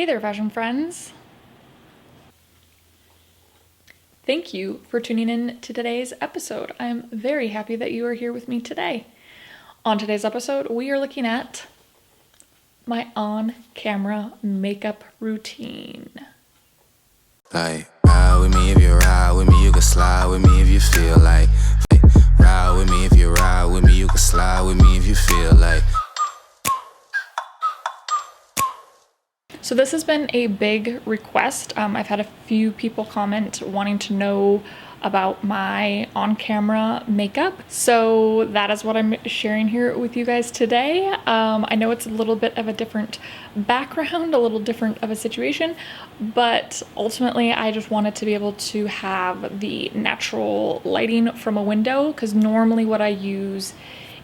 Hey there, fashion friends. Thank you for tuning in to today's episode. I'm very happy that you are here with me today. On today's episode, we are looking at my on-camera makeup routine. Like, ride with me if you ride with me, you can slide with me if you feel like. Ride with me if you ride with me, you can slide with me if you feel like. So this has been a big request. I've had a few people comment wanting to know about my on-camera makeup. So that is what I'm sharing here with you guys today. I know it's a little bit of a different background, a little different of a situation, but ultimately I just wanted to be able to have the natural lighting from a window, because normally what I use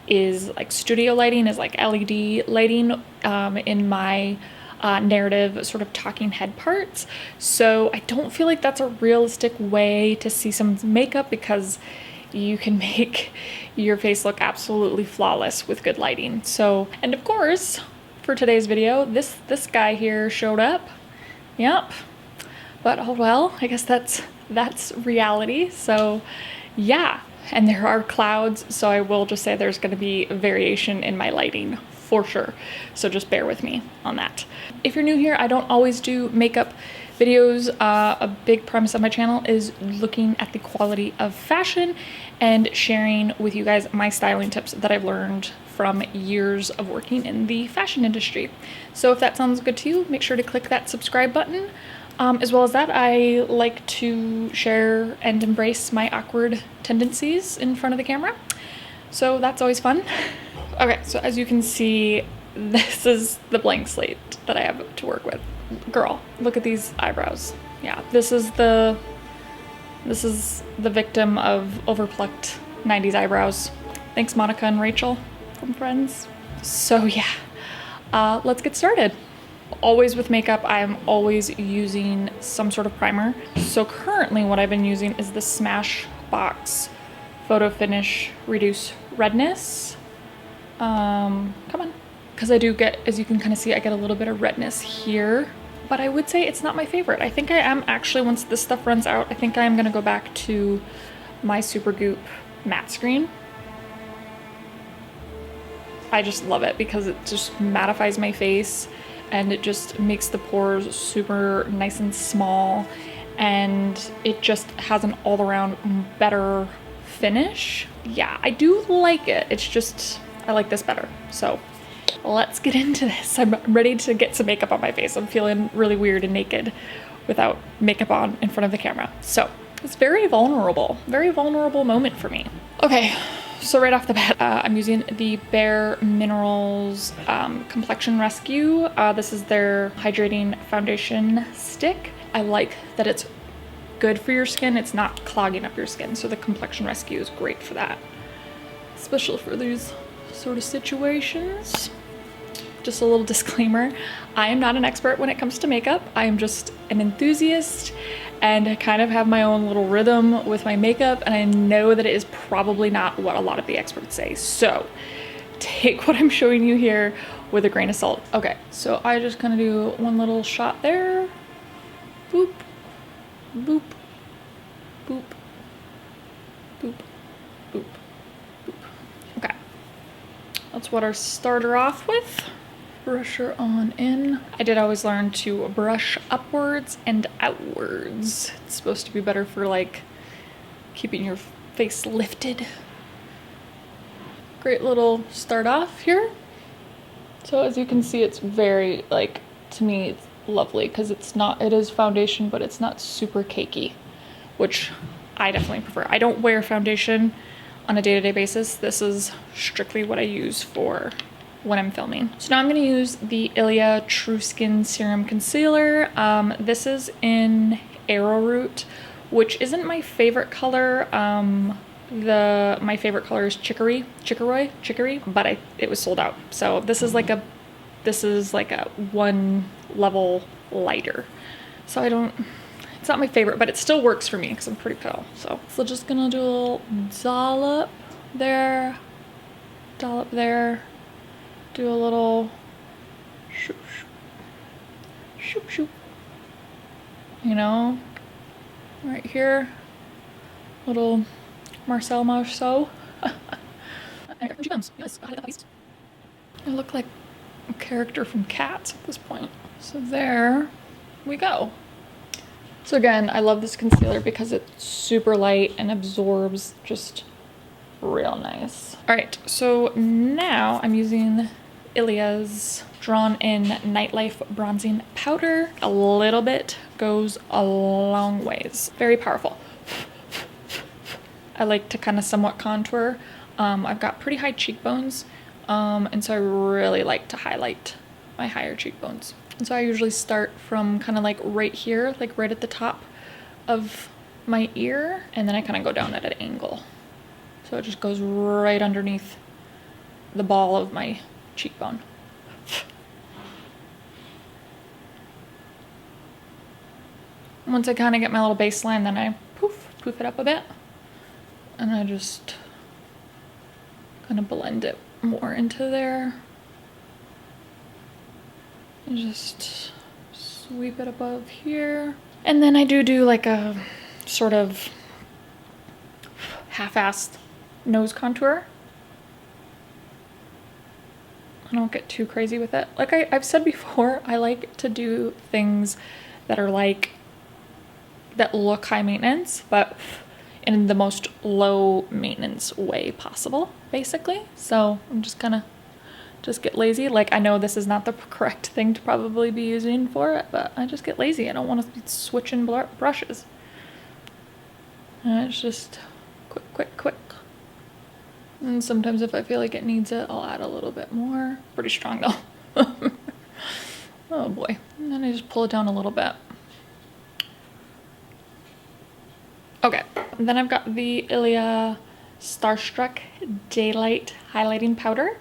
is like studio lighting, is like LED lighting in my narrative sort of talking head parts. So I don't feel like that's a realistic way to see someone's makeup, because you can make your face look absolutely flawless with good lighting. So, and of course, for today's video, this guy here showed up. Yep. But oh well, I guess that's reality. So yeah, and there are clouds, so I will just say there's going to be variation in my lighting for sure. So just bear with me on that. If you're new here, I don't always do makeup videos. A big premise of my channel is looking at the quality of fashion and sharing with you guys my styling tips that I've learned from years of working in the fashion industry. So if that sounds good to you, make sure to click that subscribe button. As well as that, I like to share and embrace my awkward tendencies in front of the camera. So that's always fun. Okay, so as you can see, this is the blank slate that I have to work with. Girl, look at these eyebrows. Yeah, this is the victim of overplucked 90s eyebrows. Thanks, Monica and Rachel from Friends. So yeah, let's get started. Always with makeup, I'm always using some sort of primer. So currently what I've been using is the Smashbox Photo Finish Reduce Redness. Come on. Because I do get, as you can kind of see, I get a little bit of redness here, but I would say it's not my favorite. I think I am actually, once this stuff runs out, I think I am going to go back to my Supergoop matte screen. I just love it because it just mattifies my face and it just makes the pores super nice and small, and it just has an all-around better finish. Yeah, I do like it. It's just, I like this better. So let's get into this. I'm ready to get some makeup on my face. I'm feeling really weird and naked without makeup on in front of the camera. So it's very vulnerable moment for me. Okay, so right off the bat, I'm using the BareMinerals Complexion Rescue. This is their hydrating foundation stick. I like that it's good for your skin. It's not clogging up your skin. So the Complexion Rescue is great for that, especially for these sort of situations. Just a little disclaimer, I am not an expert when it comes to makeup. I am just an enthusiast and I kind of have my own little rhythm with my makeup, and I know that it is probably not what a lot of the experts say. So take what I'm showing you here with a grain of salt. Okay, so I just kind of do one little shot there. Boop, boop, boop, boop, boop, boop. Okay. That's what our starter off with. Brush her on in. I did always learn to brush upwards and outwards. It's supposed to be better for like keeping your face lifted. Great little start off here. So as you can see, it's very, like, to me, it's lovely because it's not, it is foundation, but it's not super cakey, which I definitely prefer. I don't wear foundation on a day-to-day basis. This is strictly what I use for when I'm filming. So now I'm going to use the ILIA True Skin Serum Concealer. This is in Arrowroot, which isn't my favorite color. My favorite color is Chicory, but it was sold out. So this is like a one level lighter. So it's not my favorite, but it still works for me because I'm pretty pale. So just gonna do a little dollop there, do a little Shoop, shoop. You know, right here, little Marcel Marceau. Yes, I look like a character from Cats at this point. So there we go. So again, I love this concealer because it's super light and absorbs just real nice. All right, so now I'm using ILIA's Drawn In Nightlife Bronzing Powder. A little bit goes a long ways. Very powerful. I like to kind of somewhat contour. I've got pretty high cheekbones, and so I really like to highlight my higher cheekbones. And so I usually start from kind of like right here, like right at the top of my ear, and then I kind of go down at an angle. So it just goes right underneath the ball of my cheekbone. Once I kind of get my little baseline, then I poof it up a bit. And I just kind of blend it more into there. And just sweep it above here. And then I do like a sort of half-assed nose contour. I don't get too crazy with it. Like I've said before, I like to do things that are like, that look high maintenance, but in the most low maintenance way possible, basically. So I'm just gonna get lazy. Like, I know this is not the correct thing to probably be using for it, but I just get lazy. I don't want to be switching brushes. And it's just quick. And sometimes if I feel like it needs it, I'll add a little bit more. Pretty strong though. Oh boy. And then I just pull it down a little bit. Okay, and then I've got the ILIA Starstruck Daylight Highlighting Powder.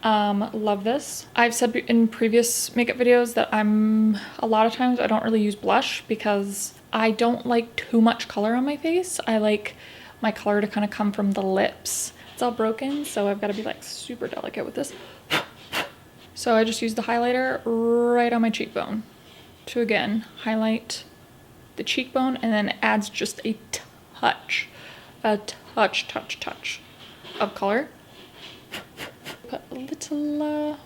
Love this. I've said in previous makeup videos that a lot of times I don't really use blush because I don't like too much color on my face. I like my color to kind of come from the lips. It's all broken, so I've got to be like super delicate with this. So I just use the highlighter right on my cheekbone to again highlight the cheekbone, and then it adds just a touch of color. Put a little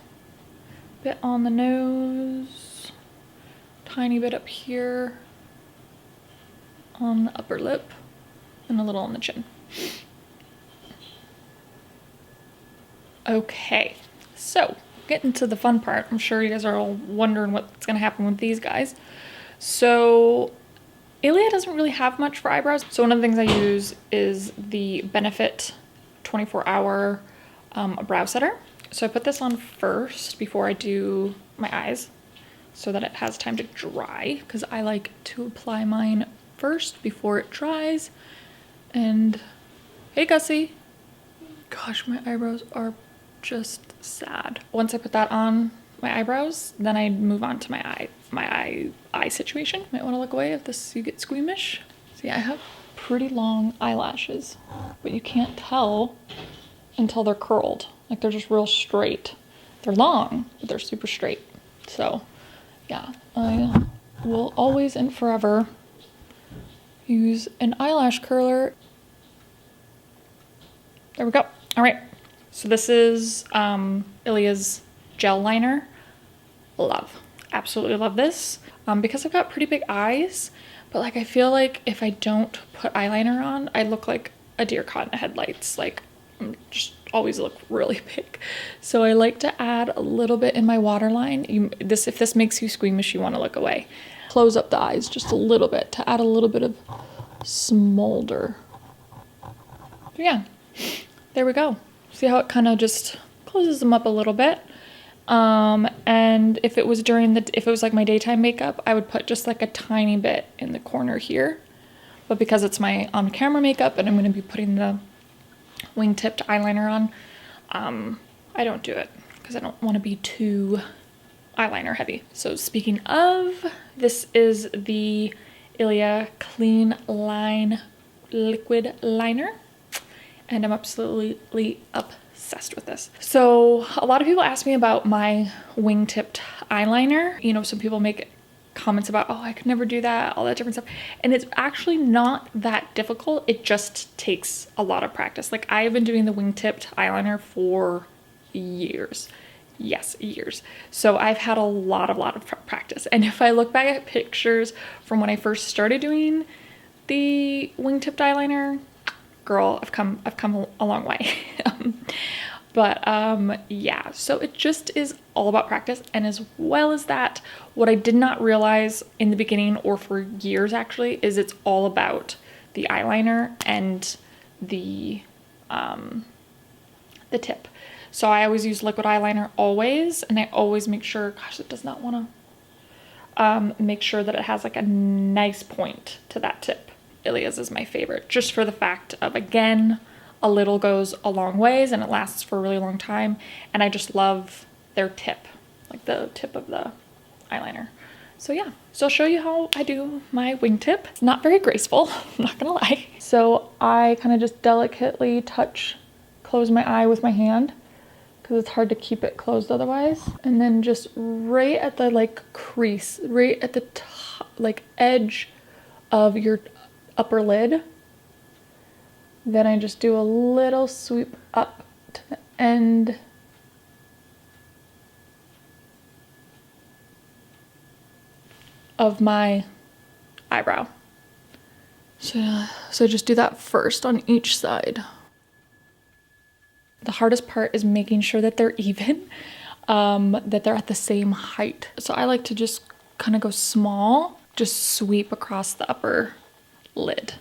bit on the nose, tiny bit up here on the upper lip, and a little on the chin. Okay, so getting to the fun part. I'm sure you guys are all wondering what's gonna happen with these guys. So ILIA doesn't really have much for eyebrows. So one of the things I use is the Benefit 24-hour brow setter. So I put this on first before I do my eyes so that it has time to dry, because I like to apply mine first before it dries. And hey Gussie, gosh, my eyebrows are just sad. Once I put that on my eyebrows, then I move on to my eye situation. Might want to look away if you get squeamish. See, I have pretty long eyelashes, but you can't tell until they're curled. Like, they're just real straight. They're long, but they're super straight. So yeah, I will always and forever use an eyelash curler. There we go. All right, so this is ILIA's gel liner. Love, absolutely love this. Because I've got pretty big eyes, but like I feel like if I don't put eyeliner on, I look like a deer caught in the headlights. Like, I'm just always look really big. So I like to add a little bit in my waterline. If this makes you squeamish, you want to look away. Close up the eyes just a little bit to add a little bit of smolder. So yeah, there we go. See how it kind of just closes them up a little bit. And if it was like my daytime makeup, I would put just like a tiny bit in the corner here. But because it's my on-camera makeup and I'm going to be putting the wing-tipped eyeliner on, I don't do it because I don't want to be too eyeliner heavy. So speaking of, this is the ILIA Clean Line Liquid Liner, and I'm absolutely obsessed with this. So a lot of people ask me about my wing-tipped eyeliner. You know, some people make comments about, oh, I could never do that, all that different stuff. And it's actually not that difficult. It just takes a lot of practice. Like, I have been doing the wing-tipped eyeliner for years. Yes, years. So I've had a lot of practice. And if I look back at pictures from when I first started doing the wing-tipped eyeliner, girl, I've come a long way. Yeah, so it just is all about practice. And as well as that, what I did not realize in the beginning, or for years actually, is it's all about the eyeliner and the tip. So I always use liquid eyeliner always, and I always make sure, gosh, it does not want to, make sure that it has like a nice point to that tip. ILIA's is my favorite, just for the fact of, again, a little goes a long ways and it lasts for a really long time. And I just love their tip, like the tip of the eyeliner. So yeah, so I'll show you how I do my wingtip. It's not very graceful, I'm not gonna lie. So I kind of just delicately close my eye with my hand, because it's hard to keep it closed otherwise. And then just right at the like crease, right at the top, like edge of your upper lid. Then I just do a little sweep up to the end. Of my eyebrow. So just do that first on each side. The hardest part is making sure that they're even, that they're at the same height. So I like to just kind of go small, just sweep across the upper lid.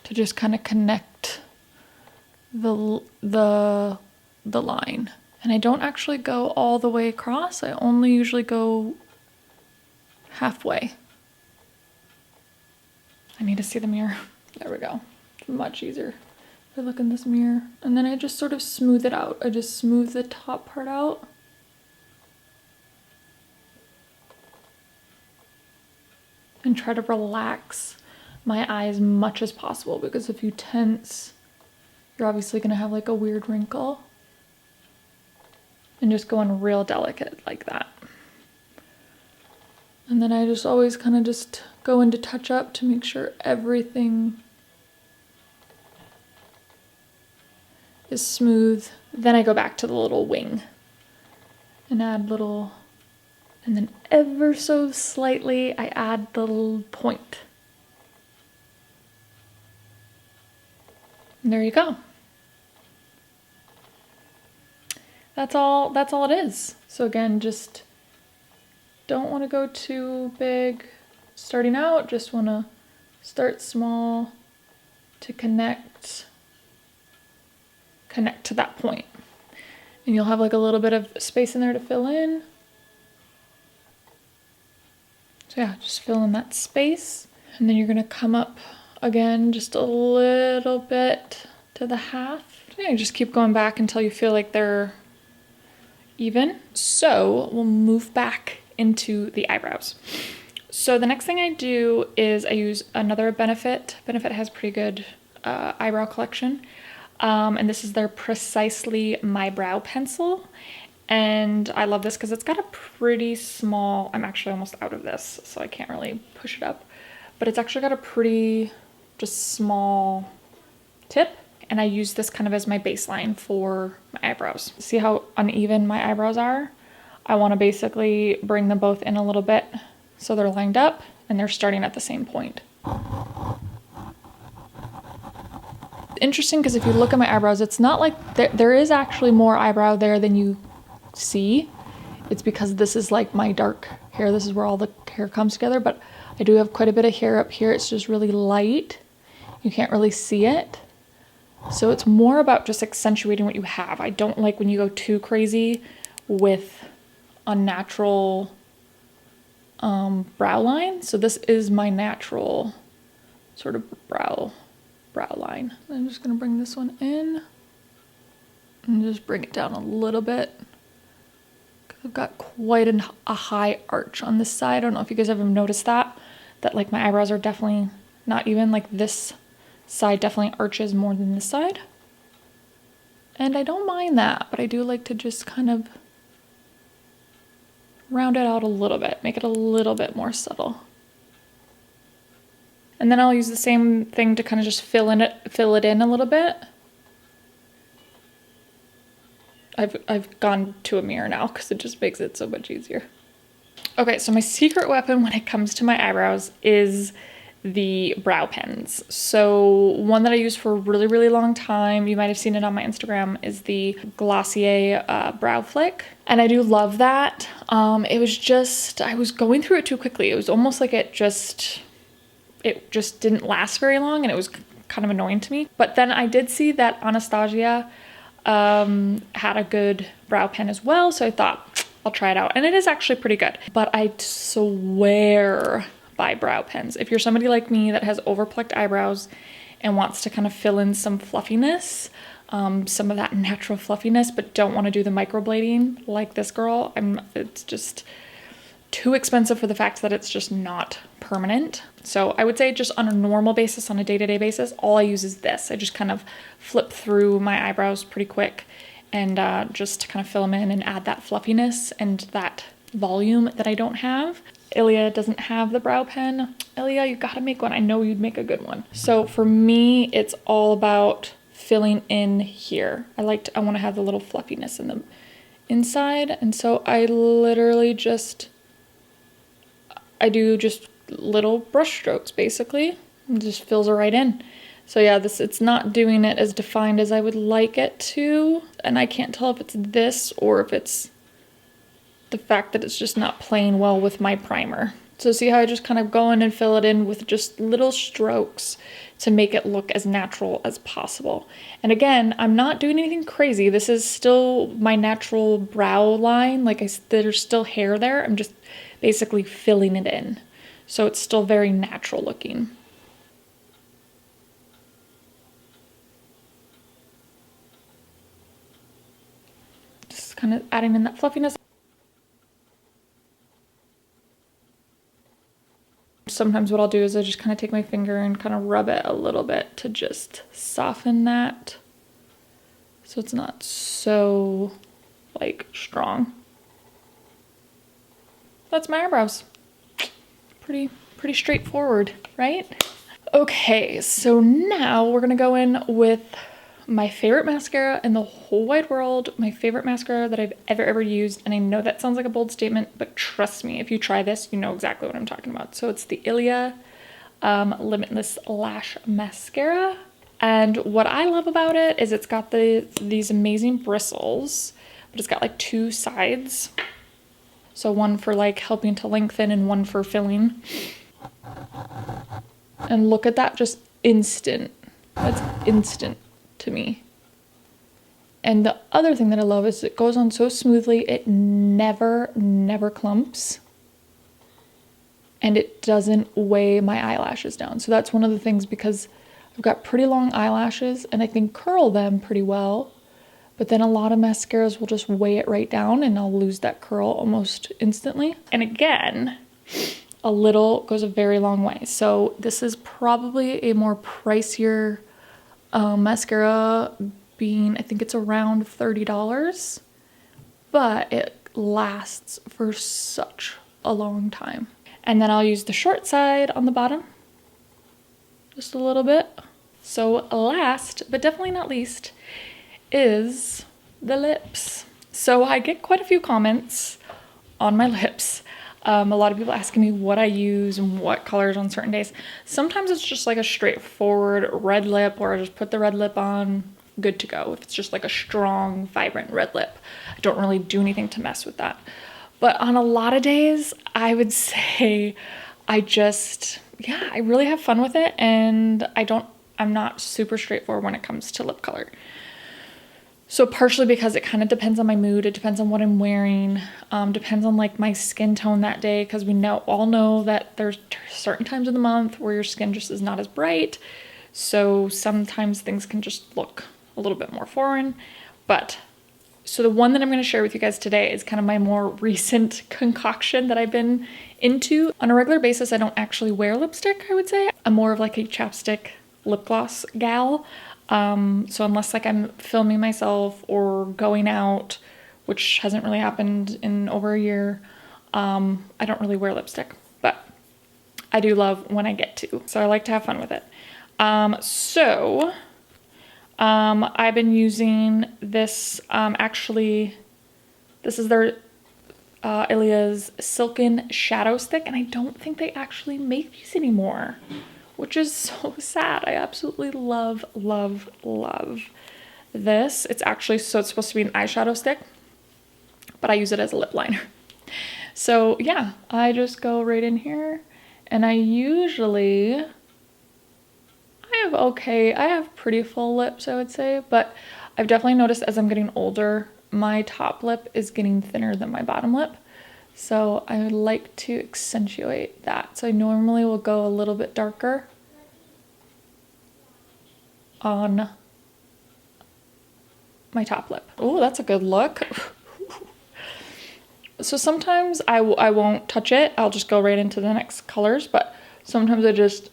To just kind of connect the line. And I don't actually go all the way across. I only usually go halfway. I need to see the mirror. There we go. It's much easier if I look in this mirror. And then I just sort of smooth it out. I just smooth the top part out. And try to relax my eye as much as possible, because if you tense, you're obviously gonna have like a weird wrinkle. And just going real delicate like that. And then I just always kind of just go into touch up to make sure everything is smooth. Then I go back to the little wing and add little, and then ever so slightly I add the little point. And there you go. That's all it is. So again, just don't want to go too big starting out, just want to start small to connect to that point. And you'll have like a little bit of space in there to fill in. So yeah, just fill in that space. And then you're gonna come up again just a little bit to the half. So yeah, just keep going back until you feel like they're even. So we'll move back into the eyebrows. So the next thing I do is I use another Benefit. Benefit has pretty good eyebrow collection. And this is their Precisely My Brow Pencil. And I love this because it's got a pretty small, I'm actually almost out of this, so I can't really push it up. But it's actually got a pretty just small tip. And I use this kind of as my baseline for my eyebrows. See how uneven my eyebrows are? I want to basically bring them both in a little bit so they're lined up and they're starting at the same point. Interesting, because if you look at my eyebrows, it's not like there is actually more eyebrow there than you see. It's because this is like my dark hair. This is where all the hair comes together, but I do have quite a bit of hair up here. It's just really light. You can't really see it. So it's more about just accentuating what you have. I don't like when you go too crazy with unnatural brow line. So this is my natural sort of brow line. I'm just gonna bring this one in and just bring it down a little bit. I've got quite a high arch on this side. I don't know if you guys ever noticed that like my eyebrows are definitely not even. Like this side definitely arches more than this side. And I don't mind that, but I do like to just kind of round it out a little bit, make it a little bit more subtle. And then I'll use the same thing to kind of just fill it in a little bit. I've gone to a mirror now because it just makes it so much easier. Okay, so my secret weapon when it comes to my eyebrows is the brow pens. So one that I use for a really, really long time, you might have seen it on my Instagram, is the Glossier Brow Flick. And I do love that. It was just, I was going through it too quickly. It was almost like it just didn't last very long, and it was kind of annoying to me. But then I did see that Anastasia had a good brow pen as well, so I thought I'll try it out, and it is actually pretty good. But I swear by brow pens. If you're somebody like me that has overplucked eyebrows and wants to kind of fill in some fluffiness, some of that natural fluffiness, but don't want to do the microblading like this girl, it's just too expensive for the fact that it's just not permanent. So I would say just on a normal basis, on a day-to-day basis, all I use is this. I just kind of flip through my eyebrows pretty quick and just kind of fill them in and add that fluffiness and that volume that I don't have. ILIA doesn't have the brow pen. ILIA, you gotta make one. I know you'd make a good one. So for me, it's all about filling in here. I want to have the little fluffiness in the inside, and so I literally I do just little brush strokes basically, and just fills it right in. So yeah, it's not doing it as defined as I would like it to, and I can't tell if it's this or if it's the fact that it's just not playing well with my primer. So see how I just kind of go in and fill it in with just little strokes to make it look as natural as possible. And again, I'm not doing anything crazy. This is still my natural brow line. There's still hair there. I'm just basically filling it in. So it's still very natural looking. Just kind of adding in that fluffiness. Sometimes what I'll do is I just kind of take my finger and kind of rub it a little bit to just soften that, so it's not so strong. That's my eyebrows. Pretty straightforward, right? Okay, so now we're gonna go in with my favorite mascara in the whole wide world, my favorite mascara that I've ever used. And I know that sounds like a bold statement, but trust me, if you try this, you know exactly what I'm talking about. So it's the ILIA Limitless Lash Mascara. And what I love about it is it's got these amazing bristles, but it's got like two sides. So one for helping to lengthen and one for filling. And look at that, just instant. That's instant to me. And the other thing that I love is it goes on so smoothly. It never clumps, and it doesn't weigh my eyelashes down. So that's one of the things, because I've got pretty long eyelashes and I can curl them pretty well, but then a lot of mascaras will just weigh it right down and I'll lose that curl almost instantly. And again, a little goes a very long way. So this is probably a more pricier mascara, I think it's around $30, but it lasts for such a long time. And then I'll use the short side on the bottom, just a little bit. So last, but definitely not least, is the lips. So I get quite a few comments on my lips. A lot of people asking me what I use and what colors on certain days. Sometimes it's just like a straightforward red lip, or I just put the red lip on, good to go. If it's just like a strong, vibrant red lip, I don't really do anything to mess with that. But on a lot of days, I would say I really have fun with it, and I'm not super straightforward when it comes to lip color. So partially because it kind of depends on my mood, it depends on what I'm wearing, depends on my skin tone that day, because we all know that there's certain times of the month where your skin just is not as bright. So sometimes things can just look a little bit more foreign. So the one that I'm going to share with you guys today is kind of my more recent concoction that I've been into. On a regular basis, I don't actually wear lipstick, I would say. I'm more of a chapstick lip gloss gal. So unless like I'm filming myself or going out, which hasn't really happened in over a year, I don't really wear lipstick, but I do love when I get to. So I like to have fun with it. I've been using this, actually, this is their ILIA's Silken Shadow Stick, and I don't think they actually make these anymore, which is so sad. I absolutely love, love, love this. It's actually, so it's supposed to be an eyeshadow stick, but I use it as a lip liner. So yeah, I just go right in here, and I have pretty full lips, I would say, but I've definitely noticed as I'm getting older, my top lip is getting thinner than my bottom lip. So I would like to accentuate that. So I normally will go a little bit darker on my top lip. Oh, that's a good look. So sometimes I won't touch it. I'll just go right into the next colors, but sometimes the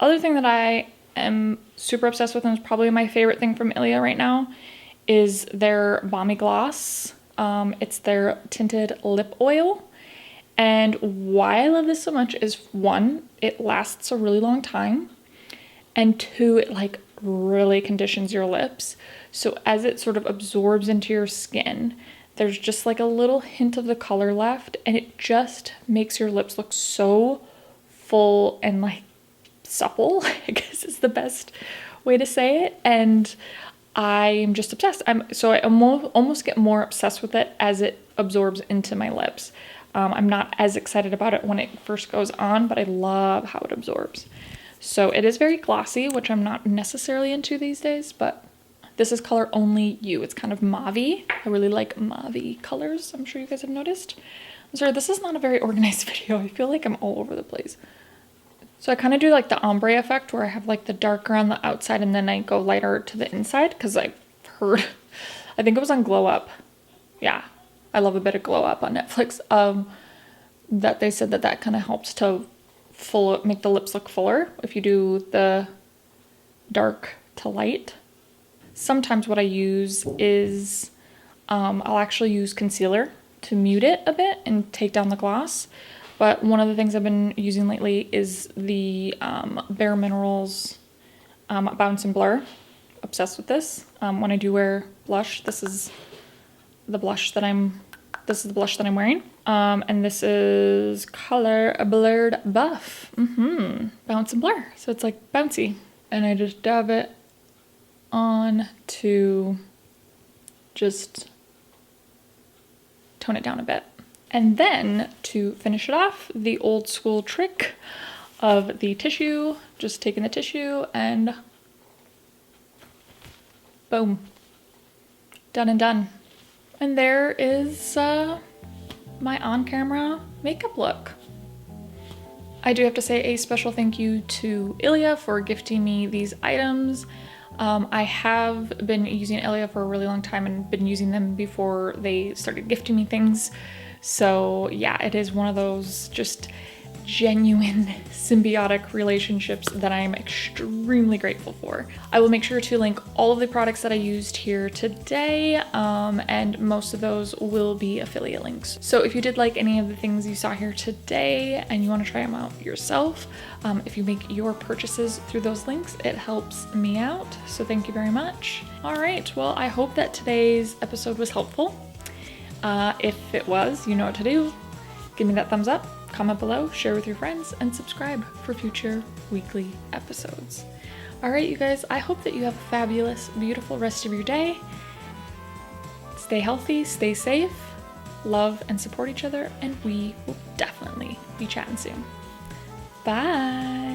other thing that I am super obsessed with, and is probably my favorite thing from ILIA right now, is their Balmy Gloss. It's their tinted lip oil. And why I love this so much is, one, it lasts a really long time, and two, it like really conditions your lips. So as it sort of absorbs into your skin, there's just like a little hint of the color left, and it just makes your lips look so full and like supple, I guess is the best way to say it. And I'm just obsessed. I almost get more obsessed with it as it absorbs into my lips. I'm not as excited about it when it first goes on, but I love how it absorbs. So it is very glossy, which I'm not necessarily into these days, but this is color Only You. It's kind of mauve-y. I really like mauve-y colors. I'm sure you guys have noticed. I'm sorry, this is not a very organized video. I feel like I'm all over the place. So I kind of do like the ombre effect where I have like the darker on the outside and then I go lighter to the inside, because I've heard, I think it was on Glow Up. Yeah, I love a bit of Glow Up on Netflix. That they said that kind of helps to make the lips look fuller if you do the dark to light. Sometimes what I use is I'll actually use concealer to mute it a bit and take down the gloss. But one of the things I've been using lately is the BareMinerals Bounce and Blur. Obsessed with this. When I do wear blush, this is the blush that I'm wearing. And this is Color Blurred Buff. Bounce and Blur. So it's like bouncy. And I just dab it on to just tone it down a bit. And then to finish it off, the old school trick of the tissue, just taking the tissue and boom, done and done. And there is my on-camera makeup look. I do have to say a special thank you to ILIA for gifting me these items. I have been using ILIA for a really long time and been using them before they started gifting me things. So yeah, it is one of those just genuine symbiotic relationships that I am extremely grateful for. I will make sure to link all of the products that I used here today, and most of those will be affiliate links. So if you did like any of the things you saw here today and you want to try them out yourself, if you make your purchases through those links, it helps me out. So thank you very much. All right, well, I hope that today's episode was helpful. If it was, you know what to do. Give me that thumbs up, comment below, share with your friends, and subscribe for future weekly episodes. All right, you guys, I hope that you have a fabulous, beautiful rest of your day. Stay healthy, stay safe, love and support each other, and we will definitely be chatting soon. Bye.